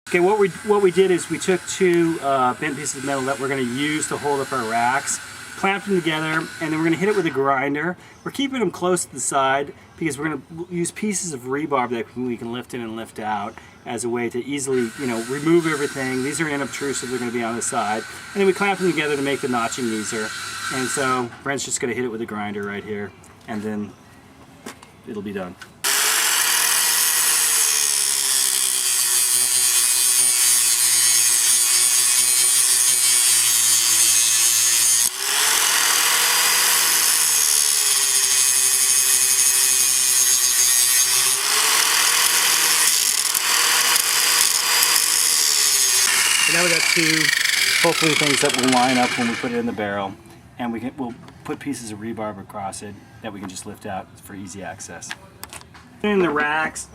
Okay, what we did is we took two bent pieces of metal that we're going to use to hold up our racks, clamped them together, and then we're going to hit it with a grinder. We're keeping them close to the side because we're going to use pieces of rebar that we can lift in and lift out as a way to easily, remove everything. These are inobtrusive, they're going to be on the side. And then we clamp them together to make the notching easier. And so Brent's just going to hit it with a grinder right here, and then it'll be done. And now we got two, hopefully things that will line up when we put it in the barrel, and we'll put pieces of rebar across it that we can just lift out for easy access. In the racks,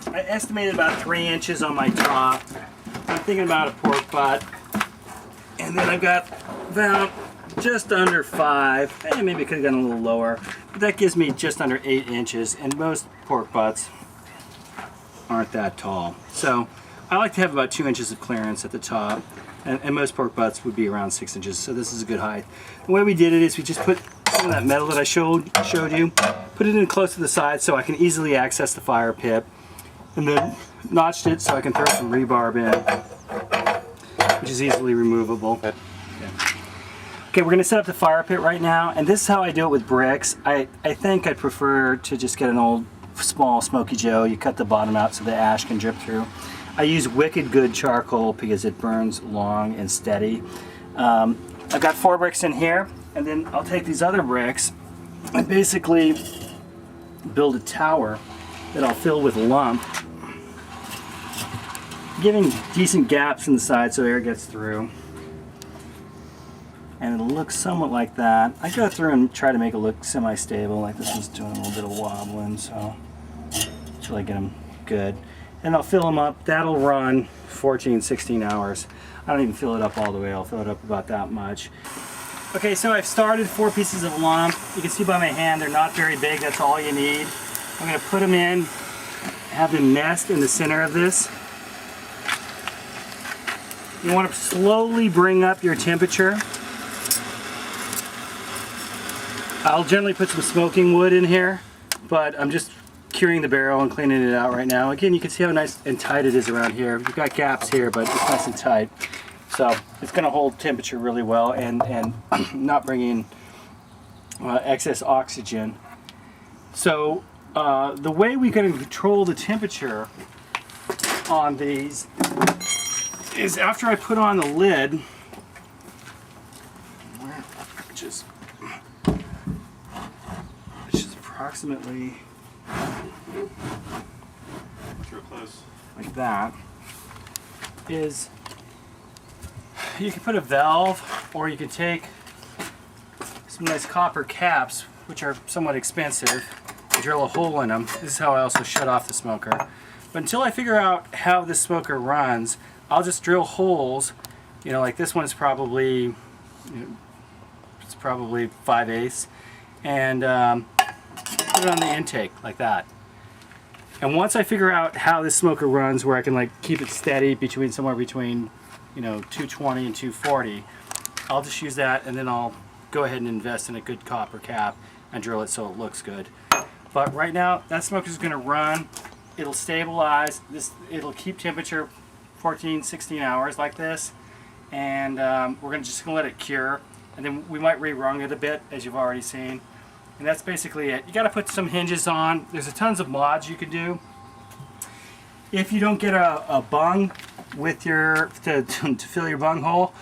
I estimated about 3 inches on my top. I'm thinking about a pork butt, and then I've got about just under 5, and maybe it could have gone a little lower, but that gives me just under 8 inches, and most pork butts aren't that tall. So I like to have about 2 inches of clearance at the top, and most pork butts would be around 6 inches, so this is a good height. The way we did it is we just put some of that metal that I showed you, put it in close to the side so I can easily access the fire pit, and then notched it so I can throw some rebar in, which is easily removable. Okay, we're going to set up the fire pit right now, and this is how I do it with bricks. I think I'd prefer to just get an old small Smoky Joe. You cut the bottom out so the ash can drip through. I use Wicked Good charcoal because it burns long and steady. I've got 4 bricks in here, and then I'll take these other bricks and basically build a tower that I'll fill with lump, giving decent gaps in the side so air gets through. And it'll look somewhat like that. I go through and try to make it look semi-stable, like this one's doing a little bit of wobbling, so until I get them good. And I'll fill them up. That'll run 14, 16 hours. I don't even fill it up all the way. I'll fill it up about that much. Okay, so I've started 4 pieces of lump. You can see by my hand they're not very big. That's all you need. I'm going to put them in, have them nest in the center of this. You want to slowly bring up your temperature. I'll generally put some smoking wood in here, but I'm just curing the barrel and cleaning it out right now. Again, you can see how nice and tight it is around here. We've got gaps here, but it's nice and tight. So it's going to hold temperature really well and not bring in excess oxygen. So the way we can control the temperature on these is after I put on the lid, which is approximately like that, is you can put a valve, or you can take some nice copper caps, which are somewhat expensive, and drill a hole in them. This is how I also shut off the smoker. But until I figure out how this smoker runs, I'll just drill holes. Like this one's probably, it's probably 5/8, and put it on the intake like that. And once I figure out how this smoker runs, where I can keep it steady somewhere between 220 and 240, I'll just use that, and then I'll go ahead and invest in a good copper cap and drill it so it looks good. But right now that smoker is going to run. It'll stabilize. It'll keep temperature 14, 16 hours like this, and we're just going to let it cure, and then we might re-rung it a bit, as you've already seen. And that's basically it. You got to put some hinges on. There's a tons of mods you can do. If you don't get a bung with to fill your bung hole,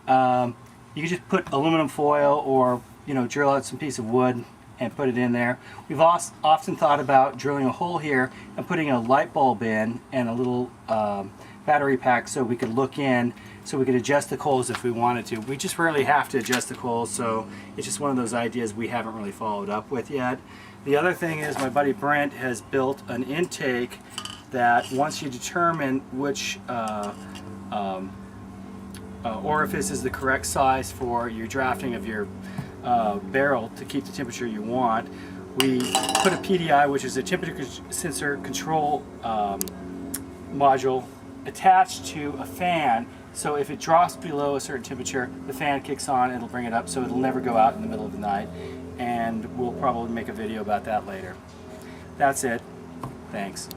you can just put aluminum foil, or drill out some piece of wood and put it in there. We've often thought about drilling a hole here and putting a light bulb in and a little battery pack so we could look in, so we could adjust the coals if we wanted to. We just rarely have to adjust the coals, so it's just one of those ideas we haven't really followed up with yet. The other thing is my buddy Brent has built an intake that once you determine which orifice is the correct size for your drafting of your barrel to keep the temperature you want, we put a PDI, which is a temperature sensor control module, attached to a fan, so if it drops below a certain temperature, the fan kicks on, it'll bring it up, so it'll never go out in the middle of the night. And we'll probably make a video about that later. That's it. Thanks.